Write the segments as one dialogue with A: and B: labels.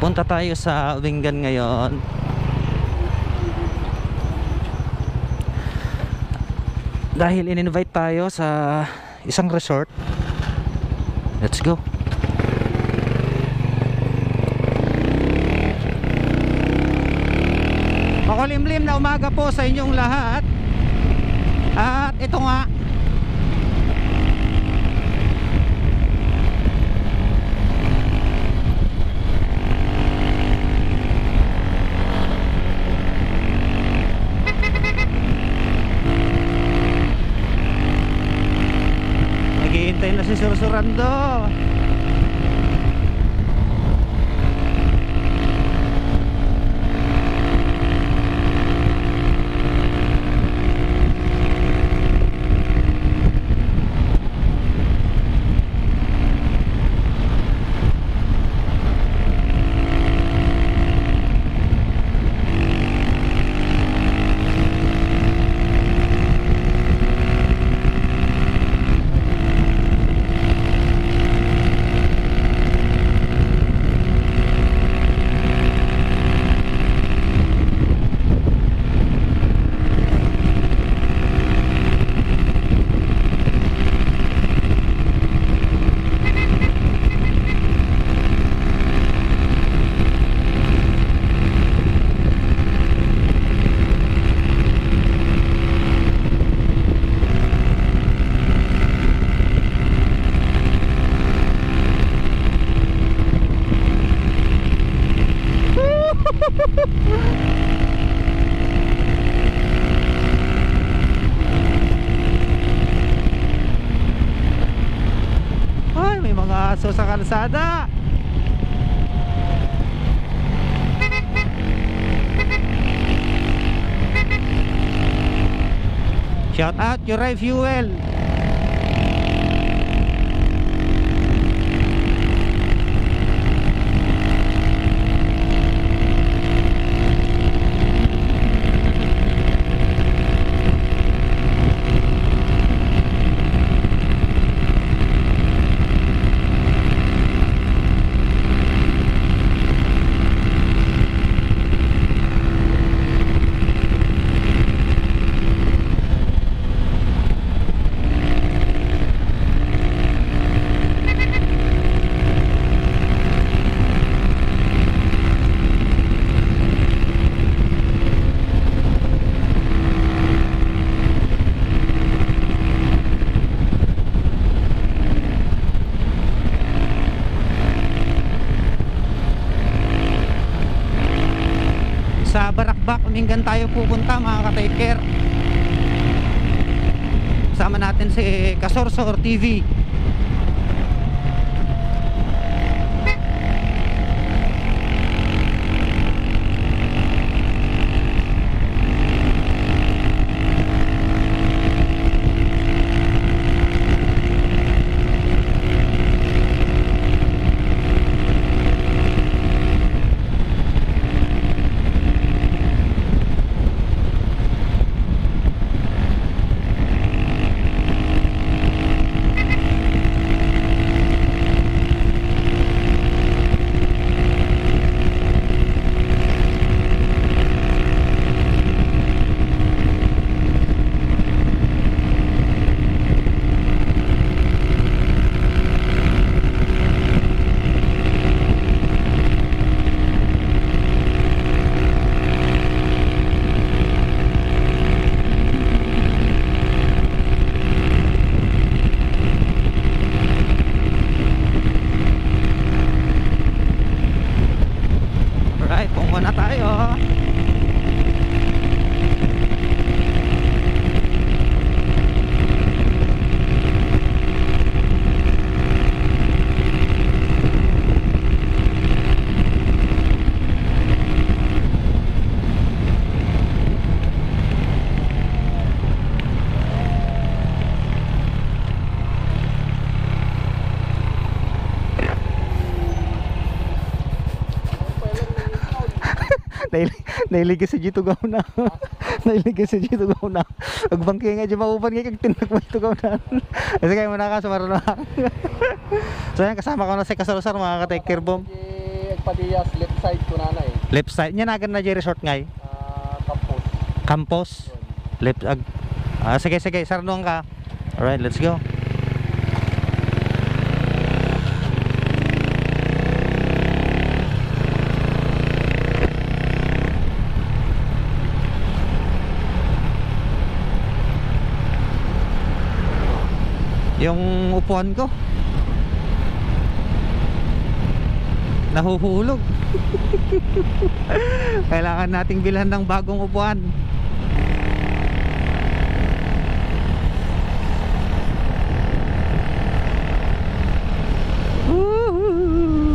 A: Punta tayo sa Wingan ngayon. Dahil in-invite tayo sa isang resort. Let's go. Makulimlim na umaga po sa inyong lahat. At ito nga, naghihintay na si Sursurando. Ay, may mga aso sa kalsada. Shout out Yuray Fuel. Sa Barakbak, Mingan tayo pupunta mga ka-taker. Kasama natin si Kasorsor TV. Nailigay sa dito gaw na. Nailigay sa dito gaw na. Agbangkay nga dyan maupan nga kag tinak mo ito gaw na. Kasi kayo muna ka sumarunok. So yan, kasama ko na si Kasorsor mga ka-take care bomb.
B: Padillas, left side ko na eh.
A: Left side niya nagan na resort ngay.
B: Campus.
A: Campus. Left sige sige, sarnong ka. Alright, let's go. Yung upuan ko nahuhulog. Kailangan nating bilhan ng bagong upuan.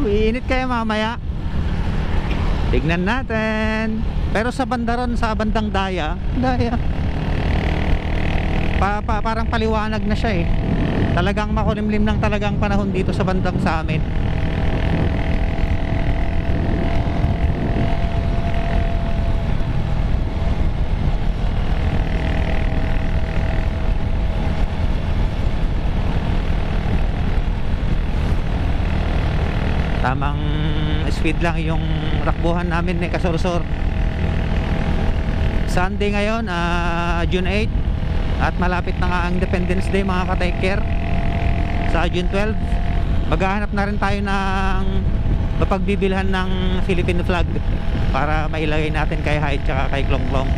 A: Iinit kaya mamaya. Tignan natin. Pero sa banda ron, sa bandang Daya parang paliwanag na siya eh. Talagang makulimlim ng talagang panahon dito sa bandang sa amin. Tamang speed lang yung rakbuhan namin ni Kasursur. Sunday ngayon, June 8, at malapit na nga ang Independence Day mga ka-take-care. Sa June 12 maghahanap na rin tayo ng mapagbibilhan ng Philippine flag para mailagay natin kay Hyde tsaka kay Klong-Klong.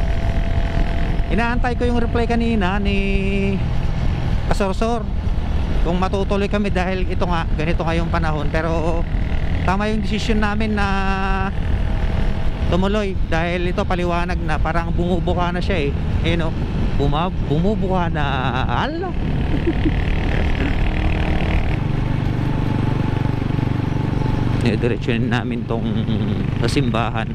A: Inaantay ko yung reply kanina ni Kasursur kung matutuloy kami dahil ito nga, ganito nga yung panahon. Pero tama yung decision namin na tumuloy dahil ito paliwanag na, parang bumubuka na siya eh. You know, bumubuka na. Ala. Diretsunin namin tong sa simbahan.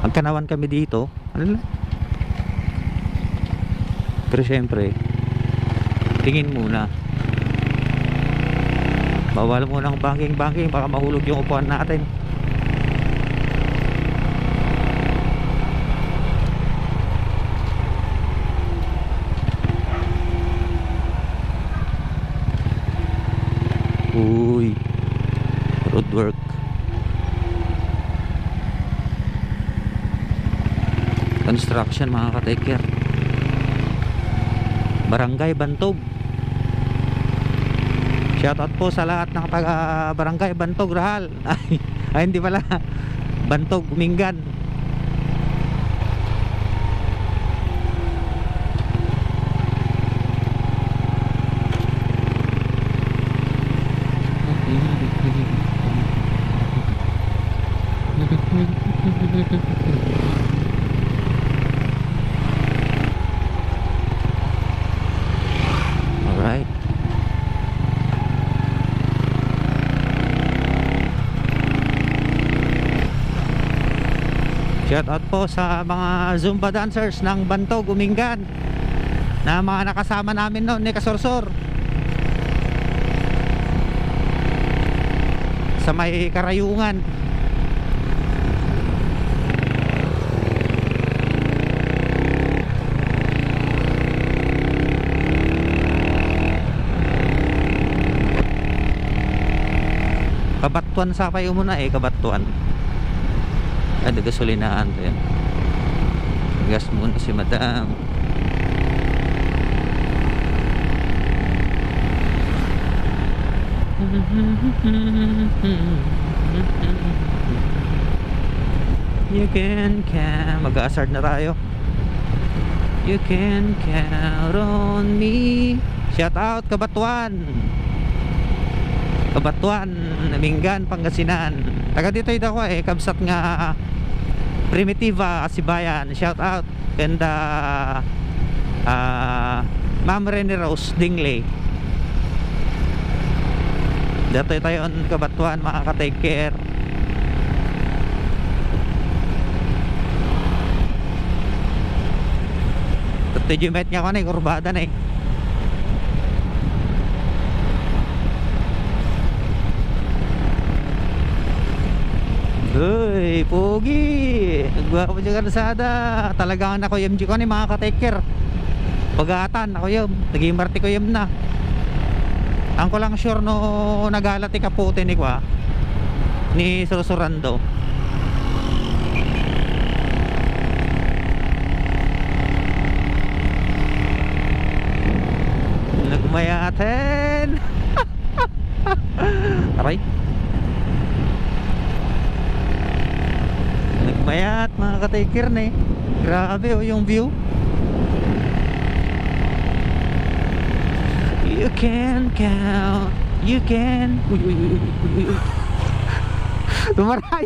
A: Magkanawan kami dito. Ano lang? Pero syempre tingin muna, bawal muna ng banking baka mahulog yung upuan natin. Uy, road work. Construction mga ka-take-care. Barangay Bantog. Shoutout po sa lahat ng taga Barangay Bantog Rahal. Ay hindi pala, Bantog Umingan. Alright. Shout out po sa mga Zumba dancers ng Bantog Umingan na mga nakasama namin noon ni Kasursur sa may Karayungan. Kabatuan sa kayo muna eh, Kabatuan. Ada gasolinaan to yan. Gas muna si madam. You can mag-a-assert na tayo. You can count on me. Shout out Kabatuan. Kabatuan, Naminggan, Pangasinan. Taga dito ito ako eh, kabsat nga Primitiva, Asibayan. Shout out. And Ma'am Rene Rose Dingley. Dito tayo on Kabatuan mga ka-take care. Tutujumit nga ako na kurbada na eh. Uy, pogi. Nagwapo dyan kalsada. Talagang ako MG ko ni mga ka-taker. Pagatan ako yun. Naging marti ko yun na. Ang ko lang sure no nagalati ka puti ni kwa ni Susurando. Nagmayaten. Aray. Nagmayat mga ka-taker na eh. Grabe oh yung view. You can count. You can. Uy, uy, uy, uy, uy. Tumaray.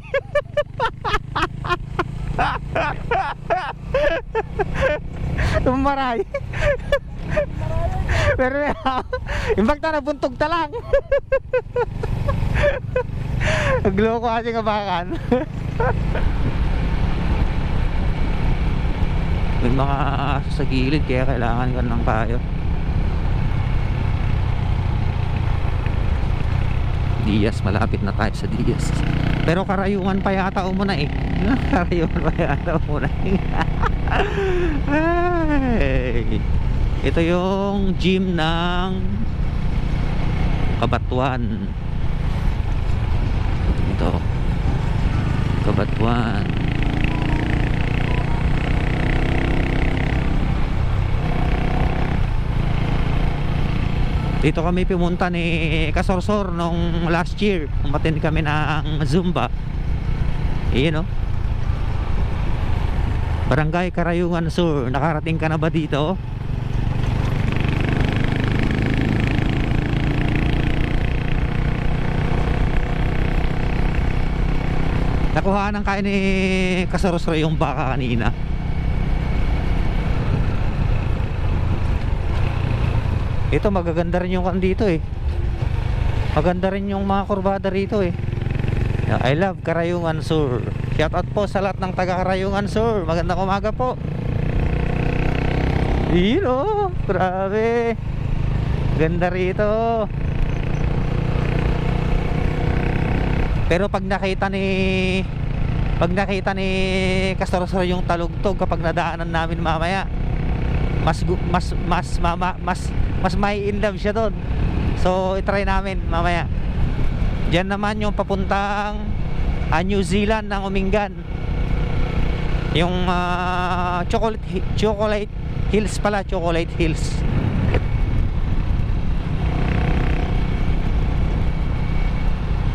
A: Tumaray. Pero imbak na nabuntog ta lang. Nagloko kasi ngabakan. May mga sa gilid kaya kailangan ko ng payo. Diaz, malapit na tayo sa Diaz. Pero Karayungan pa yata muna eh. Karayungan pa yata muna eh. Ay. Ito yung gym ng Kabatuan. Ito Kabatuan. Dito kami pumunta ni Kasorsor nung last year. Umattend kami ng Zumba. Iyon o. Barangay Karayungan Sur. Nakarating ka na ba dito? Nakuha ng kain ni Kasorsor yung baka kanina. Ito magaganda rin yung kan dito eh. Maganda rin yung mga kurbada rito eh. I love Karayungan Sur. Shout out po sa lahat ng taga Karayungan Sur. Magandang umaga po. Yun oh, grabe. Ganda rito. Pero pag nakita ni Kasorsor yung talugtog kapag nadaanan namin mamaya, mas may in love siya doon. So i-try namin mamaya. Diyan naman yung papuntang New Zealand ng Umingan. Yung Chocolate Hills pala, Chocolate Hills.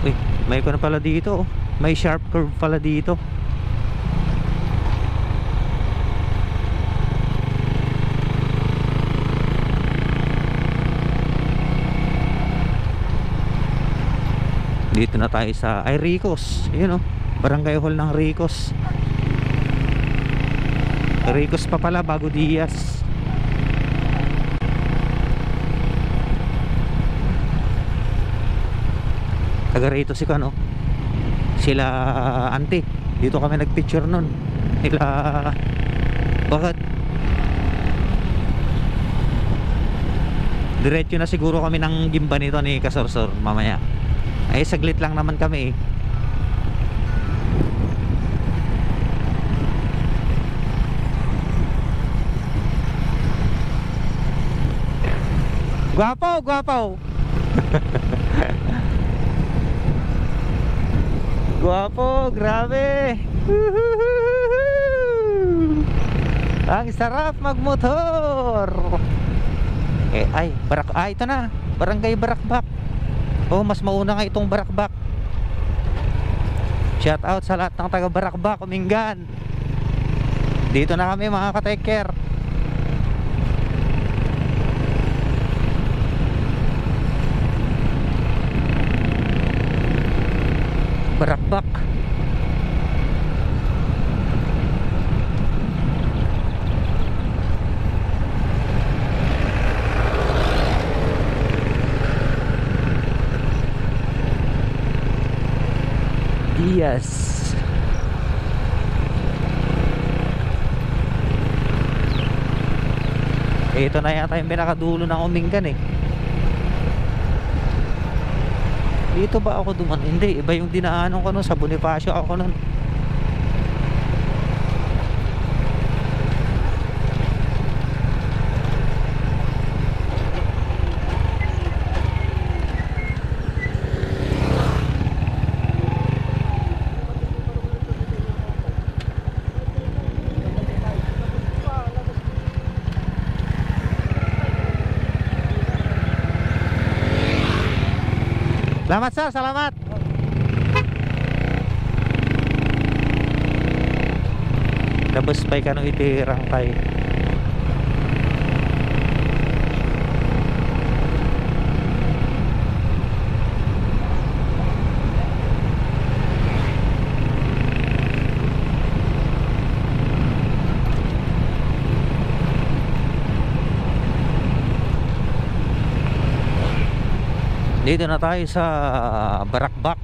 A: Uy, may ko na pala dito. May sharp curve pala dito. Dito na tayo sa Ricos. Yun o, barangay hall ng Ricos. Ricos pa pala bago Diaz. Taga rito si Kano. Sila auntie. Dito kami nagpicture nun. Sila bakit? Diretso na siguro kami ng gimba nito ni Kasorsor mamaya. Ay saglit lang naman kami eh. Guwapo, guwapo. Guwapo, grabe. Ang sarap magmotor. Ay, ito na. Barangay Barakbak. Oh, mas mauna nga itong Barakbak. Shout out sa lahat ng taga Barakbak, Umingan. Dito na kami mga ka-taker. Barakbak. Diaz. Ito na yata yung pinakadulo ng Umingan eh. Dito ba ako duman? Hindi, iba yung dinaanan ko nun. Sa Bonifacio ako nun. Salamat sir, salamat. Tapos pa ka nung itirang tayo. Dito na tayo sa Barakbak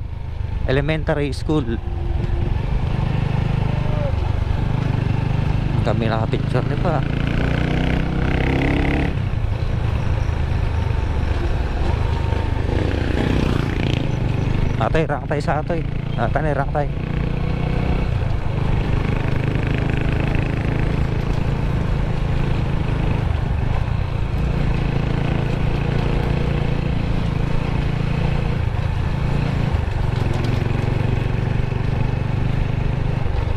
A: Elementary School. Kami nakapicture di ba? Atay, rank tayo sa atoy. Atay, rank tayo.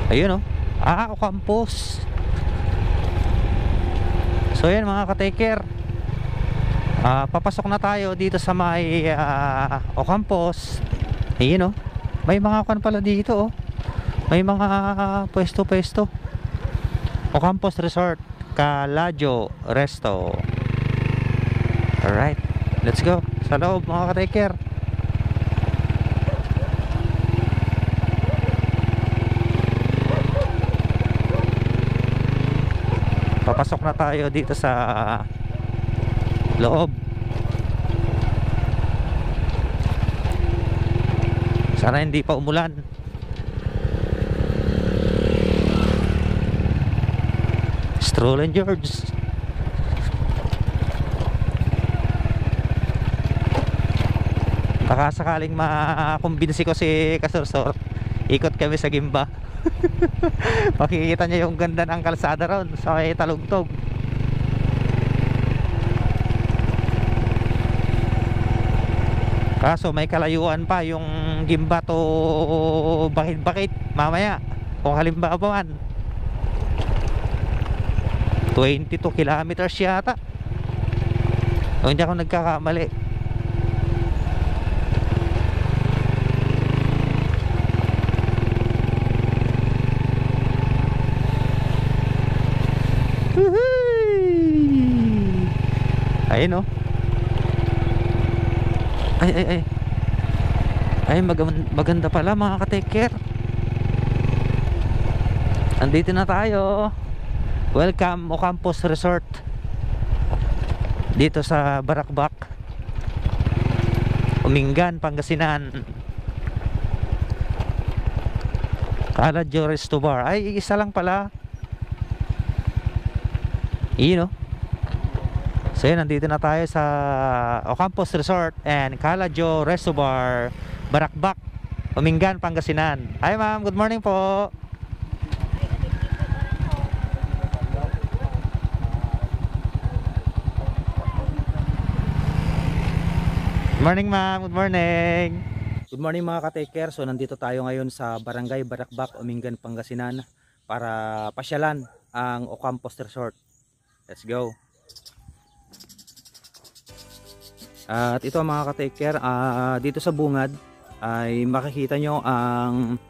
A: Ayun oh. Campus. So yan mga ka-taker. Papasok na tayo dito sa may Ocampos. Ayun oh. May mga kan pala dito oh. May mga pwesto-pwesto. Ocampos Resort, Calajo Resto. Alright, let's go. Sa loob mga ka-taker. Papasok na tayo dito sa loob. Sana hindi pa umulan. Stroll and George. Baka sakaling makumbinsi ko si Kasursor, ikot kami sa Gimba. Makikita niya yung ganda ng kalsada ron sa may Talugtog. Kaso may kalayuan pa yung Gimba to Bakit mamaya kung halimbawa man 22 kilometers yata o hindi ako nagkakamali. Ayun oh. Ay maganda pala mga ka-taker. Andito na tayo. Welcome Ocampos Resort dito sa Barakbak, Umingan, Pangasinan. Calajo Resto Bar. Ay isa lang pala. Yun oh. So yun, nandito na tayo sa Ocampos Resort and Calajo Resto Bar, Barakbak, Umingan, Pangasinan. Hi ma'am, good morning po. Good morning ma'am, good morning.
C: Good morning mga ka-taker. So nandito tayo ngayon sa Barangay Barakbak, Umingan, Pangasinan para pasyalan ang Ocampos Resort. Let's go. At ito mga ka-taker, dito sa bungad ay makikita nyo ang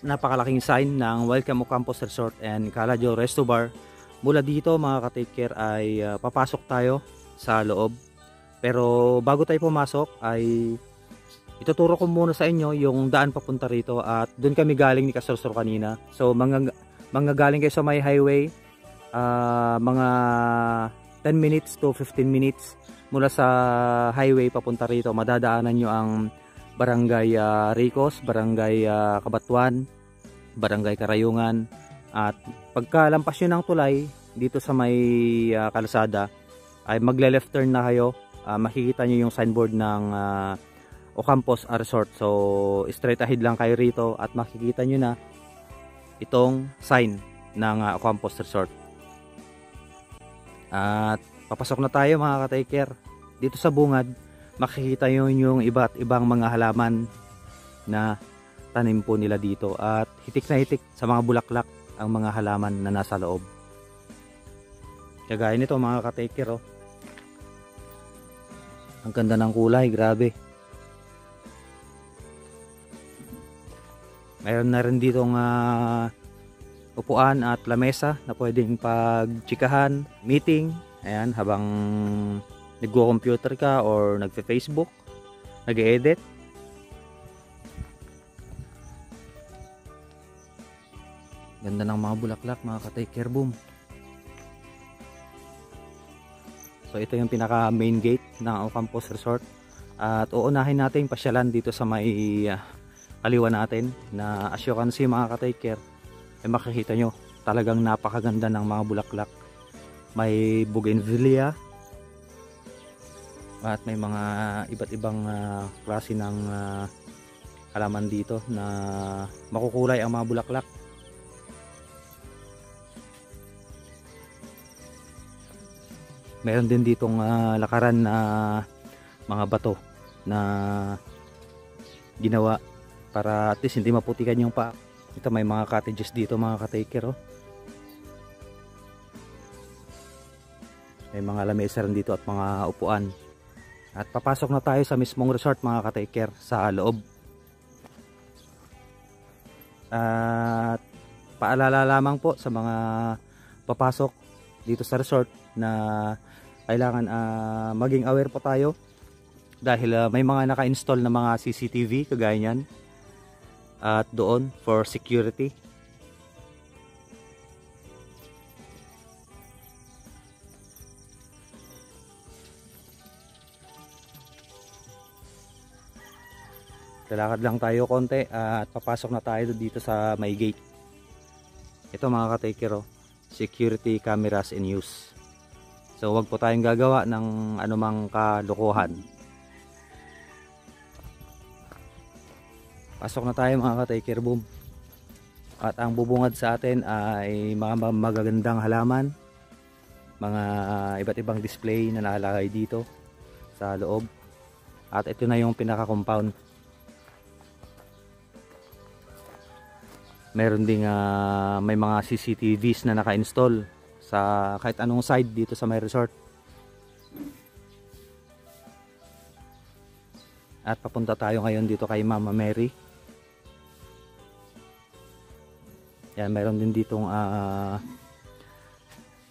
C: napakalaking sign ng Welcome Ocampos Resort and Calajo Resto Bar. Mula dito mga ka-taker ay papasok tayo sa loob. Pero bago tayo pumasok ay ituturo ko muna sa inyo yung daan papunta rito at doon kami galing ni Kasursor kanina. So mga galing kayo sa may highway, mga 10 minutes to 15 minutes mula sa highway papunta rito, madadaanan nyo ang Barangay Ricos, Barangay Kabatuan, Barangay Karayungan. At pagkalampas nyo ng tulay dito sa may kalsada ay magle-left turn na kayo. Makikita nyo yung signboard ng Ocampos Resort. So straight ahead lang kayo rito at makikita nyo na itong sign ng Ocampos Resort. At papasok na tayo mga ka-taker. Dito sa bungad makikita nyo yung iba't ibang mga halaman na tanim po nila dito, at hitik na hitik sa mga bulaklak ang mga halaman na nasa loob. Kagaya nito mga ka-taker, oh. Ang ganda ng kulay, grabe. Mayroon na rin ditong upuan at lamesa na pwedeng pagchikahan, meeting, ayan, habang nagwo-computer ka or nagfe-Facebook, nag-edit. Ganda ng mga bulaklak mga ka-taker, boom. So ito yung pinaka main gate ng Ocampos Resort, at uunahin natin pasyalan dito sa may kaliwa natin, na as you can see mga ka-taker, ay makikita nyo talagang napakaganda ng mga bulaklak. May bougainvillea at may mga iba't ibang klase ng halaman dito na makukulay ang mga bulaklak. Meron din ditong lakaran na mga bato na ginawa para at least hindi maputikan yung paa. Ito may mga cottages dito mga ka-taker, oh. May mga lamesa rin dito at mga upuan. At papasok na tayo sa mismong resort mga ka-taker, sa loob. At paalala lamang po sa mga papasok dito sa resort na kailangan maging aware po tayo, dahil may mga naka-install na mga CCTV kagaya niyan, at doon for security. Lalakad lang tayo konti at papasok na tayo dito sa may gate. Ito mga ka-taker, oh, security cameras in use. So wag po tayong gagawa ng anumang kalokohan. Pasok na tayo mga ka-taker, boom. At ang bubungad sa atin ay mga magagandang halaman, mga iba't ibang display na nakalagay dito sa loob. At ito na yung pinaka-compound. Meron ding may mga CCTVs na naka-install sa kahit anong side dito sa may resort. At papunta tayo ngayon dito kay Mama Mary. Yan, meron din ditong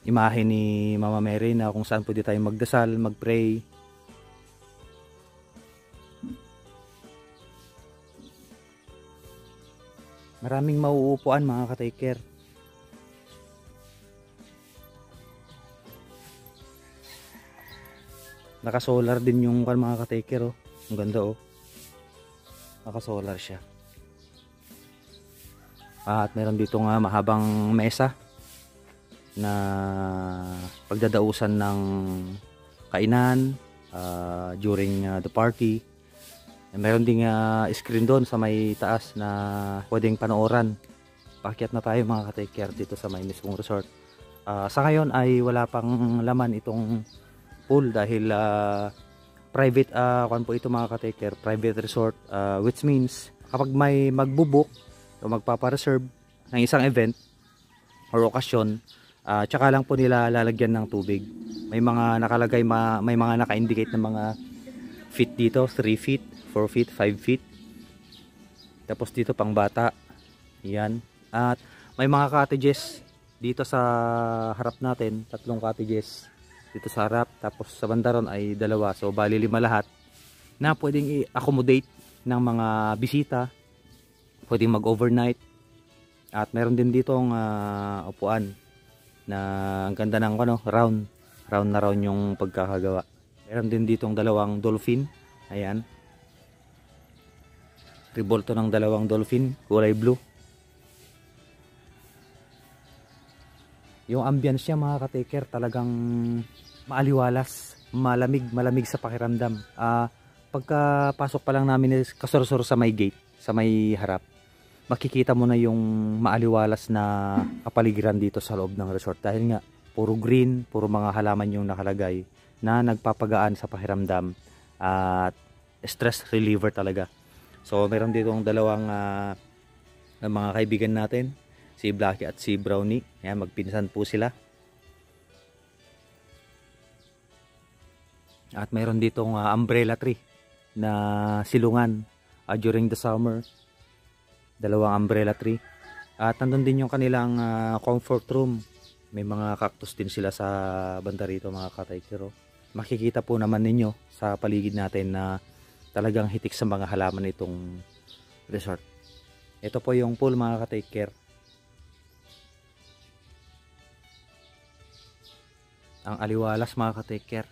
C: imahe ni Mama Mary na kung saan pwede tayong magdasal, magpray. Maraming mauupuan mga ka-taker. Naka-solar din yung mga ka-taker, oh. Ang ganda, oh. Naka-solar siya. At meron dito nga mahabang mesa na pagdadausan ng kainan during the party. Meron ding screen doon sa may taas na pwedeng panooran. Paakyat na tayo mga ka-taker dito sa may mismong resort. Sa ngayon ay wala pang laman itong pool dahil private po ito mga ka-taker, private resort, which means kapag may magbubuk o magpapareserve ng isang event or okasyon, tsaka lang po nila lalagyan ng tubig. May mga nakalagay, may mga naka-indicate na mga feet dito, 3 feet, 4 feet, 5 feet. Tapos dito pang bata. Yan. At may mga cottages dito sa harap natin, 3 cottages dito sa harap, tapos sa banda ron ay 2, so bali 5 lahat na pwedeng i-accommodate ng mga bisita, pwedeng mag-overnight. At meron din ditong upuan na ang ganda ng round na round yung pagkakagawa. Meron din ditong 2 dolphin, ayan, revolto ng 2 dolphin, kulay blue. Yung ambience niya mga ka-taker talagang maaliwalas, malamig sa pakiramdam. pagkapasok pa lang namin is kasursuro sa may gate, sa may harap, makikita mo na yung maaliwalas na kapaligiran dito sa loob ng resort dahil nga puro green, puro mga halaman yung nakalagay na nagpapagaan sa pakiramdam at stress reliever talaga. So meron dito ang dalawang mga kaibigan natin, si Blackie at si Brownie. Ayan, magpinsan po sila. At mayroon ditong umbrella tree na silungan during the summer. Dalawang umbrella tree. At nandun din yung kanilang comfort room. May mga cactus din sila sa banda rito, mga kataykero. Makikita po naman ninyo sa paligid natin na talagang hitik sa mga halaman itong resort. Ito po yung pool, mga katayker. Ang aliwalas, mga katayker.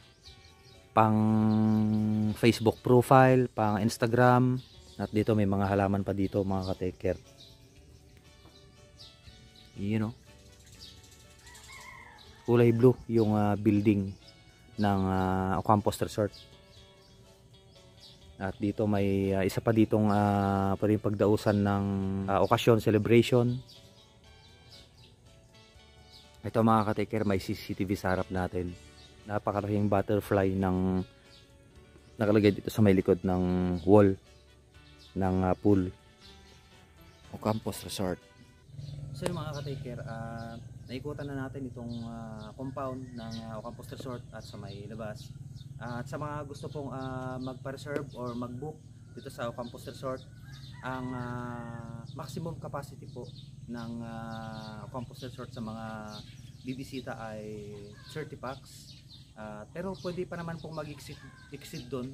C: Pang Facebook profile, pang Instagram, at dito may mga halaman pa dito, mga ka-take care. You know, kulay blue yung building ng Ocampos Resort. At dito may isa pa ditong pwedeng pagdausan ng okasyon, celebration. Ito, mga ka-take care, may CCTV sa harap natin. Napakalaking butterfly ng nakalagay dito sa may likod ng wall ng pool Ocampos Resort. So yung mga ka-taker, naikutan na natin itong compound ng Ocampos Resort at sa may labas. At sa mga gusto pong magpa-reserve or mag-book dito sa Ocampos Resort, ang maximum capacity po ng Ocampos Resort sa mga bibisita ay 30 packs. Pero pwede pa naman pong mag-exceed doon.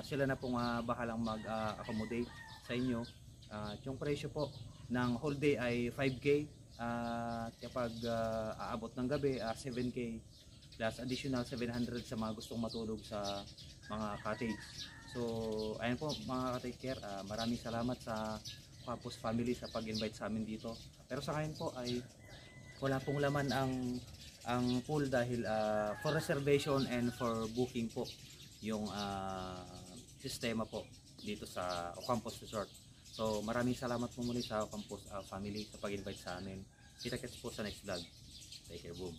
C: Sila na pong bahalang mag-accommodate sa inyo. Yung presyo po ng whole day ay 5K. Kapag aabot ng gabi, 7K plus additional 700 sa mga gustong matulog sa mga cottage. So ayan po, mga ka-take care, maraming salamat sa Ocampos family sa pag-invite sa amin dito. Pero sa ngayon po ay wala pong laman ang pool dahil for reservation and for booking po yung sistema po dito sa Ocampos Resort. So maraming salamat po muli sa Ocampos family sa pag-invite sa amin. Kita-kits po sa next vlog. Take care, boom.